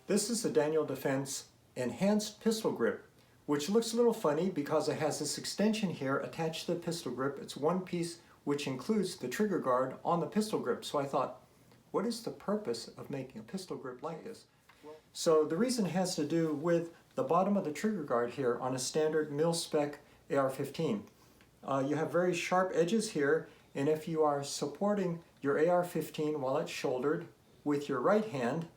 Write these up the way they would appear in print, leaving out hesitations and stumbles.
This is a Daniel Defense Enhanced Pistol Grip, which looks a little funny because it has this extension here attached to the pistol grip. It's one piece which includes the trigger guard on the pistol grip. So I thought, what is the purpose of making a pistol grip like this? So the reason has to do with the bottom of the trigger guard here on a standard mil-spec AR-15. You have very sharp edges here, and if you are supporting your AR-15 while it's shouldered with your right hand,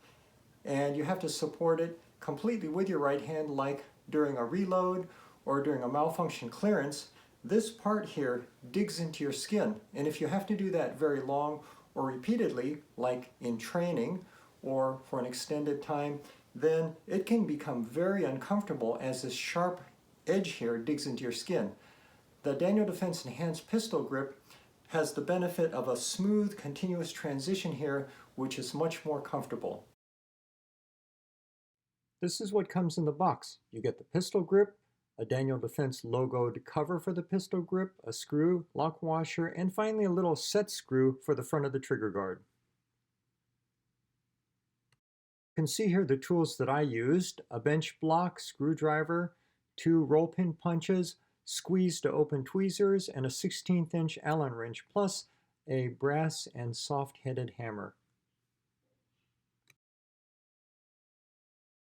and you have to support it completely with your right hand, like during a reload or during a malfunction clearance, this part here digs into your skin. And if you have to do that very long or repeatedly, like in training or for an extended time, then it can become very uncomfortable as this sharp edge here digs into your skin. The Daniel Defense Enhanced Pistol Grip has the benefit of a smooth, continuous transition here, which is much more comfortable. This is what comes in the box. You get the pistol grip, a Daniel Defense logoed cover for the pistol grip, a screw, lock washer, and finally a little set screw for the front of the trigger guard. You can see here the tools that I used: a bench block, screwdriver, 2 roll pin punches, squeeze to open tweezers, and a 16th inch Allen wrench, plus a brass and soft-headed hammer.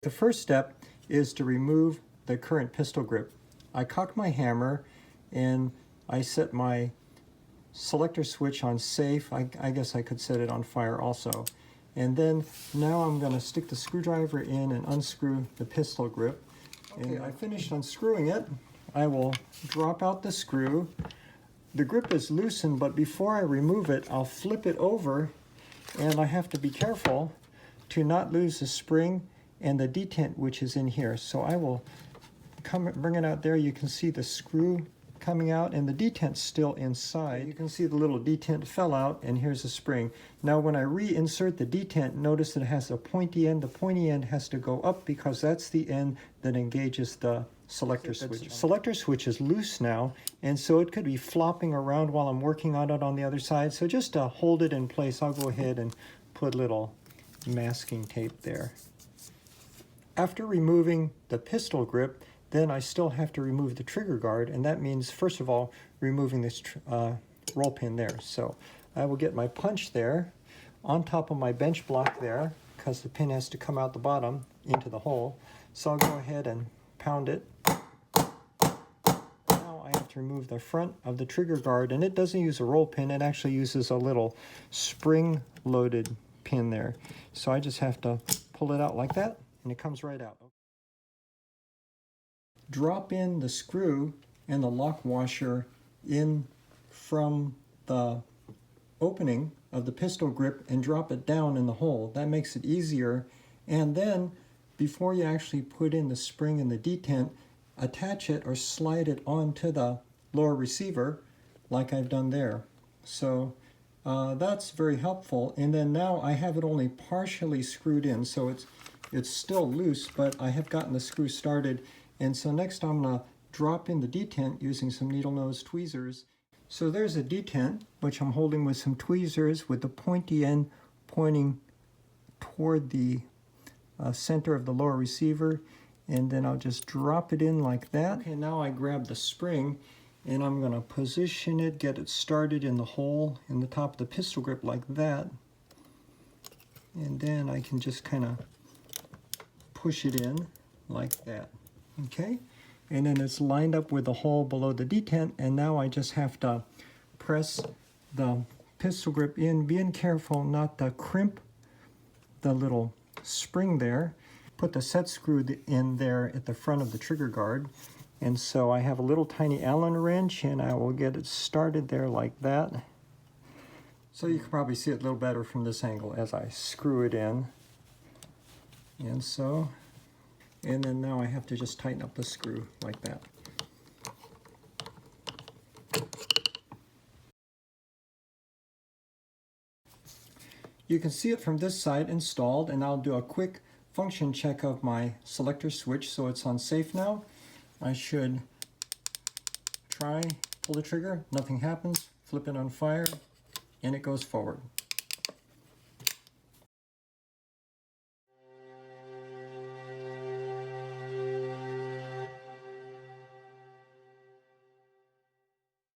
The first step is to remove the current pistol grip. I cock my hammer and I set my selector switch on safe. I guess I could set it on fire also. And then now I'm going to stick the screwdriver in and unscrew the pistol grip. And I finished unscrewing it. I will drop out the screw. The grip is loosened, but before I remove it, I'll flip it over, and I have to be careful to not lose the spring and the detent which is in here. So I will bring it out there. You can see the screw coming out and the detent's still inside. You can see the little detent fell out, and here's the spring. Now when I reinsert the detent, notice that it has a pointy end. The pointy end has to go up because that's the end that engages the selector switch. Selector switch is loose now, and so it could be flopping around while I'm working on it on the other side. So just to hold it in place, I'll go ahead and put a little masking tape there. After removing the pistol grip, then I still have to remove the trigger guard, and that means, first of all, removing this roll pin there. So I will get my punch there on top of my bench block there, because the pin has to come out the bottom into the hole. So I'll go ahead and pound it. Now I have to remove the front of the trigger guard, and it doesn't use a roll pin. It actually uses a little spring-loaded pin there. So I just have to pull it out like that, and it comes right out. Drop in the screw and the lock washer in from the opening of the pistol grip and drop it down in the hole. That makes it easier. And then before you actually put in the spring and the detent, attach it or slide it onto the lower receiver like I've done there. So that's very helpful. And then now I have it only partially screwed in, so it's still loose, but I have gotten the screw started. And so next I'm going to drop in the detent using some needle nose tweezers. So there's a detent, which I'm holding with some tweezers with the pointy end pointing toward the center of the lower receiver. And then I'll just drop it in like that. Okay, now I grab the spring and I'm going to position it, get it started in the hole in the top of the pistol grip like that. And then I can just kind of push it in like that. Okay, and then it's lined up with the hole below the detent, and now I just have to press the pistol grip in, being careful not to crimp the little spring there. Put the set screw in there at the front of the trigger guard, and so I have a little tiny Allen wrench, and I will get it started there like that. So you can probably see it a little better from this angle as I screw it in, and so. And then now I have to just tighten up the screw like that. You can see it from this side installed, and I'll do a quick function check of my selector switch. So it's on safe now. I should pull the trigger, nothing happens, flip it on fire, and it goes forward.